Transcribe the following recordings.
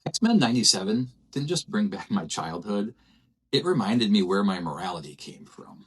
X-Men 97 didn't just bring back my childhood, it reminded me where my morality came from.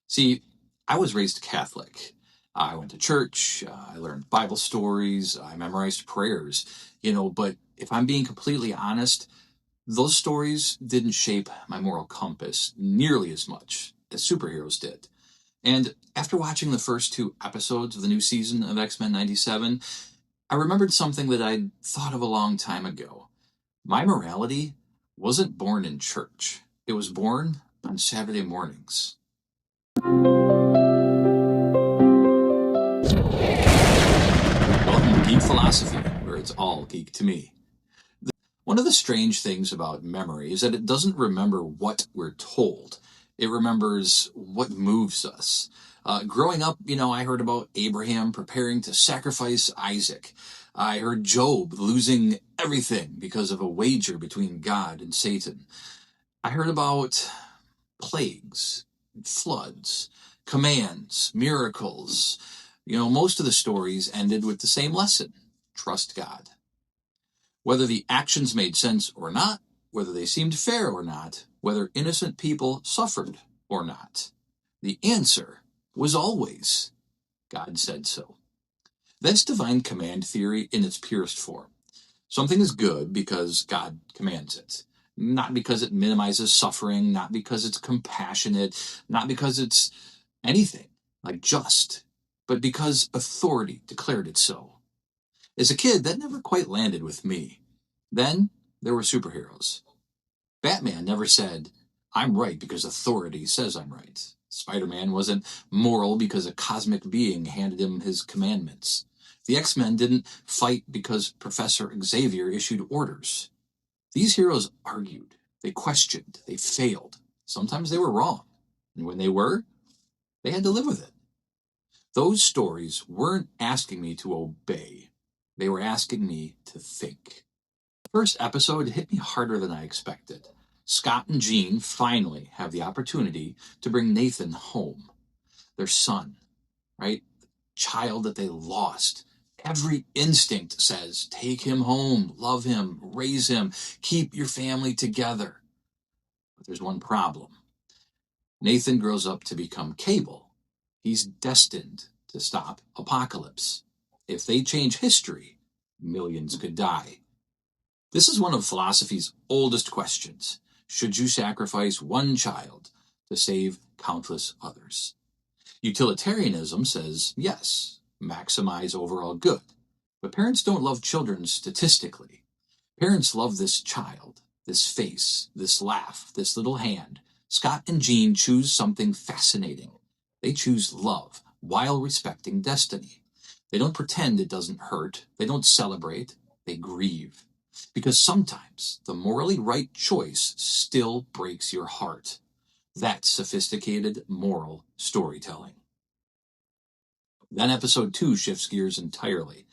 See, I was raised Catholic. I went to church, I learned Bible stories, I memorized prayers, but if I'm being completely honest, those stories didn't shape my moral compass nearly as much as superheroes did. And after watching the first two episodes of the new season of X-Men 97, I remembered something that I'd thought of a long time ago. My morality wasn't born in church. It was born on Saturday mornings. Welcome to Geek Philosophy, where it's all geek to me. One of the strange things about memory is that it doesn't remember what we're told. It remembers what moves us. Growing up, I heard about Abraham preparing to sacrifice Isaac. I heard Job losing everything because of a wager between God and Satan. I heard about plagues, floods, commands, miracles. Most of the stories ended with the same lesson: trust God. Whether the actions made sense or not, whether they seemed fair or not, whether innocent people suffered or not, the answer was always, God said so. That's divine command theory in its purest form. Something is good because God commands it, not because it minimizes suffering, not because it's compassionate, not because it's anything like just, but because authority declared it so. As a kid, that never quite landed with me. Then there were superheroes. Batman never said, I'm right because authority says I'm right. Spider-Man wasn't moral because a cosmic being handed him his commandments. The X-Men didn't fight because Professor Xavier issued orders. These heroes argued, they questioned, they failed. Sometimes they were wrong. And when they were, they had to live with it. Those stories weren't asking me to obey. They were asking me to think. The first episode hit me harder than I expected. Scott and Jean finally have the opportunity to bring Nathan home. Their son, right? Child that they lost. Every instinct says, take him home, love him, raise him, keep your family together. But there's one problem. Nathan grows up to become Cable. He's destined to stop Apocalypse. If they change history, millions could die. This is one of philosophy's oldest questions. Should you sacrifice one child to save countless others? Utilitarianism says yes, maximize overall good. But parents don't love children statistically. Parents love this child, this face, this laugh, this little hand. Scott and Jean choose something fascinating. They choose love while respecting destiny. They don't pretend it doesn't hurt. They don't celebrate. They grieve. Because sometimes the morally right choice still breaks your heart. That's sophisticated moral storytelling. Then episode 2 shifts gears entirely.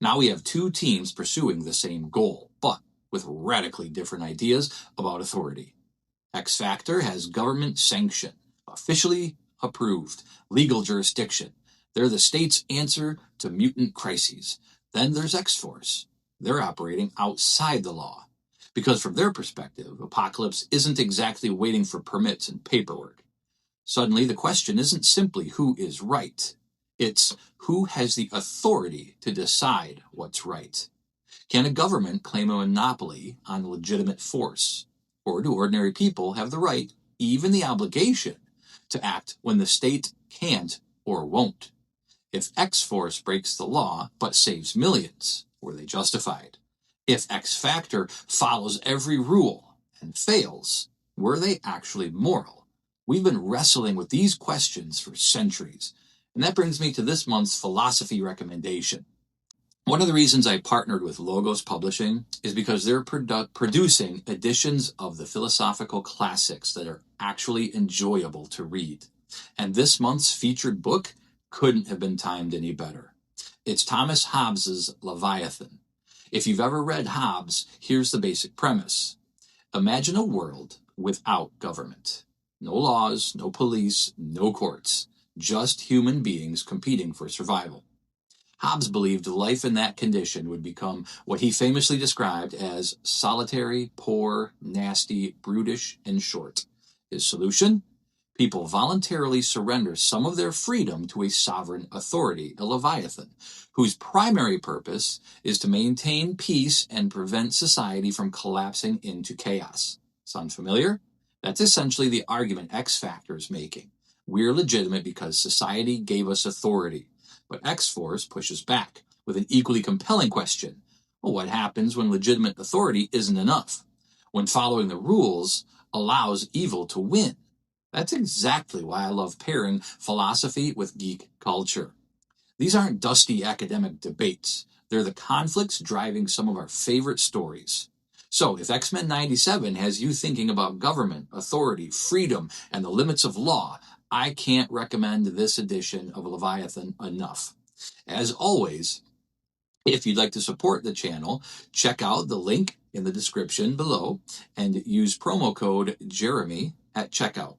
Now we have two teams pursuing the same goal, but with radically different ideas about authority. X Factor has government sanction, officially approved, legal jurisdiction. They're the state's answer to mutant crises. Then there's X-Force. They're operating outside the law. Because from their perspective, Apocalypse isn't exactly waiting for permits and paperwork. Suddenly, the question isn't simply who is right. It's who has the authority to decide what's right. Can a government claim a monopoly on legitimate force? Or do ordinary people have the right, even the obligation, to act when the state can't or won't? If X-Force breaks the law but saves millions, were they justified? If X Factor follows every rule and fails, were they actually moral? We've been wrestling with these questions for centuries. And that brings me to this month's philosophy recommendation. One of the reasons I partnered with Logos Publishing is because they're producing editions of the philosophical classics that are actually enjoyable to read. And this month's featured book couldn't have been timed any better. It's Thomas Hobbes' Leviathan. If you've ever read Hobbes, here's the basic premise. Imagine a world without government. No laws, no police, no courts. Just human beings competing for survival. Hobbes believed life in that condition would become what he famously described as solitary, poor, nasty, brutish, and short. His solution? People voluntarily surrender some of their freedom to a sovereign authority, a Leviathan, whose primary purpose is to maintain peace and prevent society from collapsing into chaos. Sound familiar? That's essentially the argument X Factor is making. We're legitimate because society gave us authority. But X-Force pushes back with an equally compelling question. Well, what happens when legitimate authority isn't enough? When following the rules allows evil to win? That's exactly why I love pairing philosophy with geek culture. These aren't dusty academic debates. They're the conflicts driving some of our favorite stories. So, if X-Men 97 has you thinking about government, authority, freedom, and the limits of law, I can't recommend this edition of Leviathan enough. As always, if you'd like to support the channel, check out the link in the description below and use promo code Jeremy at checkout.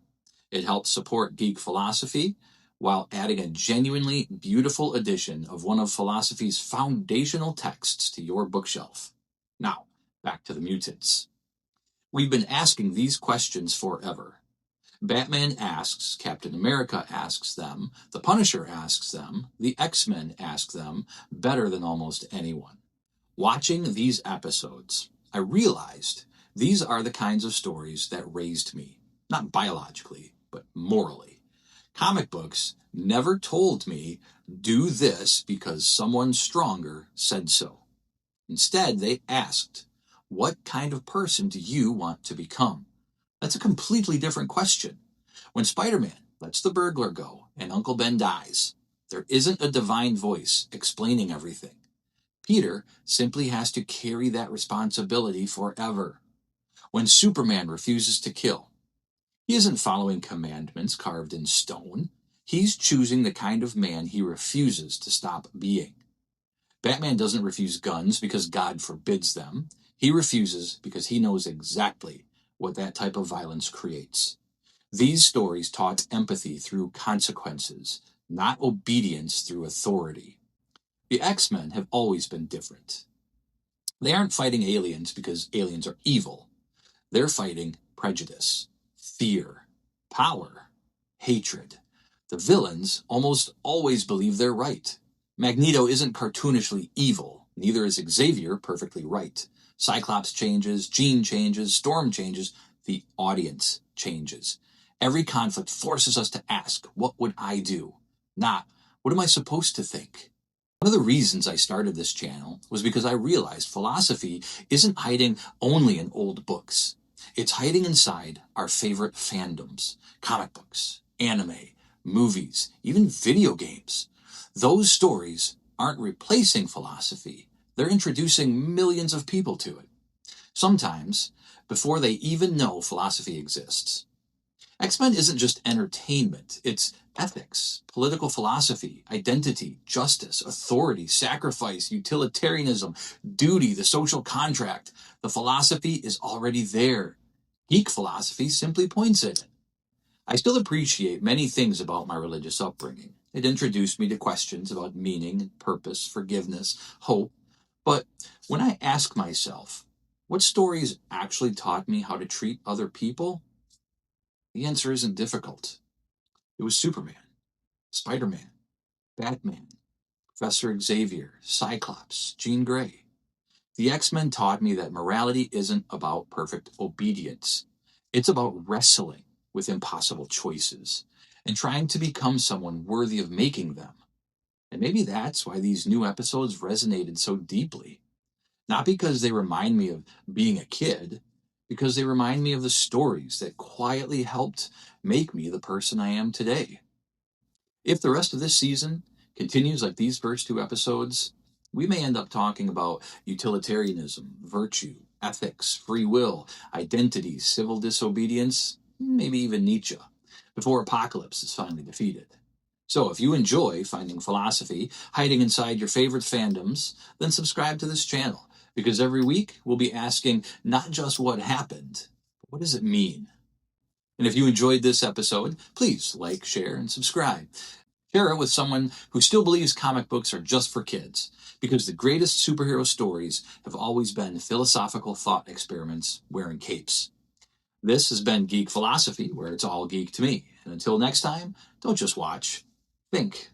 It helps support Geek Philosophy while adding a genuinely beautiful edition of one of philosophy's foundational texts to your bookshelf. Now, back to the mutants. We've been asking these questions forever. Batman asks, Captain America asks them, the Punisher asks them, the X-Men ask them better than almost anyone. Watching these episodes, I realized these are the kinds of stories that raised me, not biologically, but morally. Comic books never told me, do this because someone stronger said so. Instead, they asked, what kind of person do you want to become? That's a completely different question. When Spider-Man lets the burglar go and Uncle Ben dies, there isn't a divine voice explaining everything. Peter simply has to carry that responsibility forever. When Superman refuses to kill, he isn't following commandments carved in stone. He's choosing the kind of man he refuses to stop being. Batman doesn't refuse guns because God forbids them. He refuses because he knows exactly what that type of violence creates. These stories taught empathy through consequences, not obedience through authority. The X-Men have always been different. They aren't fighting aliens because aliens are evil. They're fighting prejudice, fear, power, hatred. The villains almost always believe they're right. Magneto isn't cartoonishly evil. Neither is Xavier perfectly right. Cyclops changes, Jean changes, Storm changes. The audience changes. Every conflict forces us to ask, what would I do? Not, what am I supposed to think? One of the reasons I started this channel was because I realized philosophy isn't hiding only in old books. It's hiding inside our favorite fandoms, comic books, anime, movies, even video games. Those stories aren't replacing philosophy. They're introducing millions of people to it. Sometimes, before they even know philosophy exists. X-Men isn't just entertainment. It's ethics, political philosophy, identity, justice, authority, sacrifice, utilitarianism, duty, the social contract. The philosophy is already there. Geek philosophy simply points at it. I still appreciate many things about my religious upbringing. It introduced me to questions about meaning, purpose, forgiveness, hope. But when I ask myself, what stories actually taught me how to treat other people? The answer isn't difficult. It was Superman, Spider-Man, Batman, Professor Xavier, Cyclops, Jean Grey. The X-Men taught me that morality isn't about perfect obedience. It's about wrestling with impossible choices and trying to become someone worthy of making them. And maybe that's why these new episodes resonated so deeply. Not because they remind me of being a kid, because they remind me of the stories that quietly helped make me the person I am today. If the rest of this season continues like these first two episodes, we may end up talking about utilitarianism, virtue, ethics, free will, identity, civil disobedience, maybe even Nietzsche, before apocalypse is finally defeated. So if you enjoy finding philosophy hiding inside your favorite fandoms, then subscribe to this channel, because every week we'll be asking not just what happened, but what does it mean? And if you enjoyed this episode, please like, share, and subscribe. If Share it with someone who still believes comic books are just for kids, because the greatest superhero stories have always been philosophical thought experiments wearing capes. This has been Geek Philosophy, where it's all geek to me. And until next time, don't just watch, think.